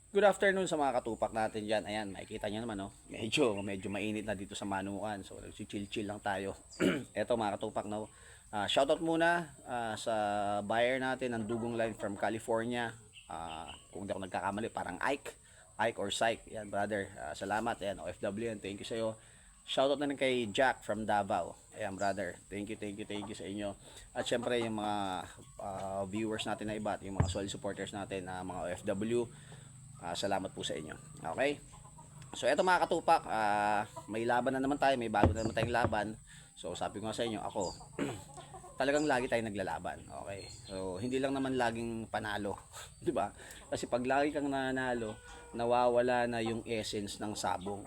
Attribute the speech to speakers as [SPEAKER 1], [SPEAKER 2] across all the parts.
[SPEAKER 1] Good afternoon sa mga katupak natin dyan. Ayan, makikita nyo naman, no? Medyo mainit na dito sa Manukan. So, nagchichill-chill lang tayo. Eto mga katupak, no? Shoutout muna sa buyer natin ng Dugong Line from California. Kung di ako nagkakamali, parang Ike. Ike or Syke. Ayan, brother. Salamat. Ayan, OFW yan. Thank you sa'yo. Shoutout na rin kay Jack from Davao. Ayan, brother. Thank you sa inyo. At syempre, yung mga viewers natin na iba at yung mga solid supporters natin na mga OFW. Salamat po sa inyo. Okay? So eto mga katupak, may laban na naman tayo, may bago na naman tayong laban. So sabi ko nga sa inyo, ako talagang lagi tayong naglalaban. Okay? So hindi lang naman laging panalo, 'di ba? Kasi pag lagi kang nanalo, nawawala na yung essence ng sabong.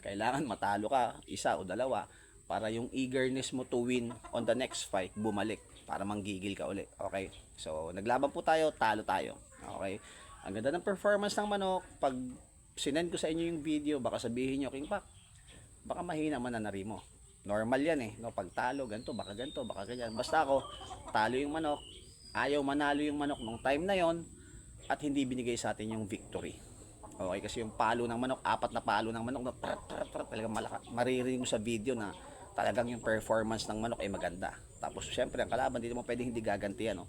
[SPEAKER 1] Kailangan matalo ka isa o dalawa para yung eagerness mo to win on the next fight bumalik para manggigil ka uli. Okay? So naglaban po tayo, talo tayo. Okay? Ang ganda ng performance ng manok. Pag sinend ko sa inyo yung video, baka sabihin nyo, King Pak, baka mahina mananari mo. Normal yan eh. No? Pag talo, ganito, baka ganyan. Basta ako, talo yung manok, ayaw manalo yung manok nung time na yon at hindi binigay sa atin yung victory. Okay, kasi yung palo ng manok, 4 na palo ng manok, no, talagang malakas. Maririnig mo sa video na talagang yung performance ng manok ay maganda. Tapos syempre ang kalaban dito mo pwedeng hindi gagantihan, no.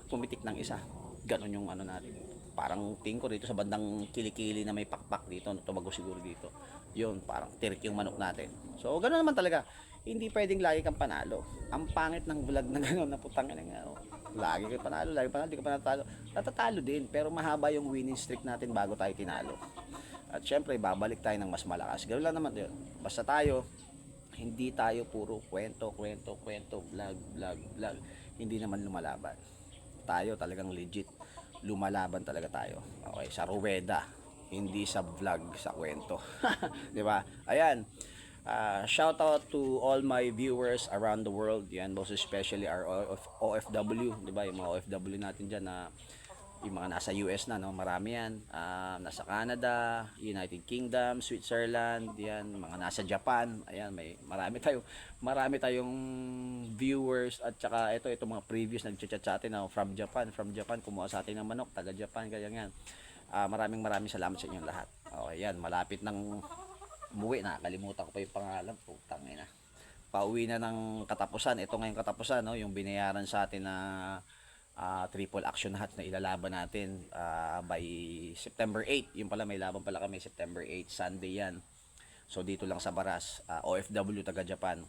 [SPEAKER 1] Pumitik ng isa. Ganon yung ano natin. Parang tingin ko dito sa bandang kilikili na may pakpak dito, no, tumago siguro dito. Yun, parang tirik yung manok natin. So ganoon naman talaga. Hindi pwedeng lagi kang panalo. Ang pangit ng vlog na gano'n na putang ina nga. Oh. Lagi kang panalo, di ka panalo. Natatalo din, pero mahaba yung winning streak natin bago tayo tinalo. At syempre, babalik tayo ng mas malakas. Ganoon lang naman yun. Basta tayo, hindi tayo puro kwento, vlog. Hindi naman lumalaban. Tayo talagang legit. Lumalaban talaga tayo. Okay, sa ruweda. Hindi sa vlog, sa kwento. 'Di ba? Ayan. Shout out to all my viewers around the world. Yan, most especially our OFW, 'di ba? Yung mga OFW natin diyan na yung mga nasa US na, no, marami yan. Nasa Canada, United Kingdom, Switzerland, yan, mga nasa Japan. Ayan, marami tayong viewers at saka ito mga previous nagchat sa atin, no, from Japan kumuha sa atin ng manok, taga Japan kaya yan. Maraming salamat sa inyong lahat. Okay, yan, malapit nang umuwi, nakalimutan ko pa yung pangalan, putang ina. Pauwi na ng katapusan. Ito ngayong katapusan, no, yung binayaran sa atin na triple action hat na ilalaban natin by September 8. Yung pala, may laban pala kami September 8, Sunday yan. So dito lang sa Baras, OFW taga Japan.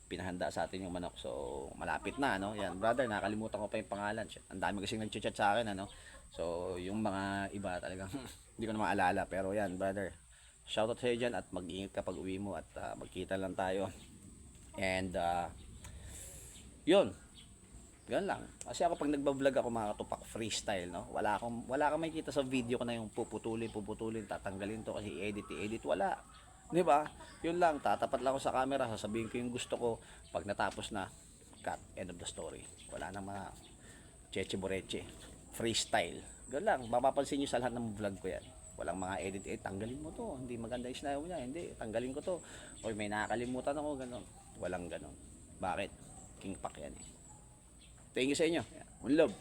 [SPEAKER 1] Pinahanda sa atin yung manok. So malapit na, no. Yan, brother, nakalimutan ko pa yung pangalan. Shit, ang dami kasing nagchat sa akin, ano. So yung mga iba talagang hindi ko na maalala, pero yan, brother. Shoutout sa iyo dyan at mag-ingat ka pag uwi mo at magkita lang tayo. And yun, ganun lang. Kasi ako pag nagba-vlog ako mga katupak, freestyle, no. Wala kang makikita sa video ko na yung puputulin, tatanggalin to kasi i-edit, wala. 'Di ba? Yun lang, tatapat lang ako sa camera, sasabihin ko yung gusto ko, pag natapos na, cut, end of the story. Wala nang mga cheche boreche. Freestyle. Ganun lang, mapapansin niyo sa lahat ng vlog ko 'yan. Walang mga edit, tanggalin mo to, hindi maganda yung style niya, hindi, tanggalin ko to. Oy, may nakakalimutan ako, ganun. Walang ganun. Bakit? King Pak yan eh. Thank you sa inyo. One love.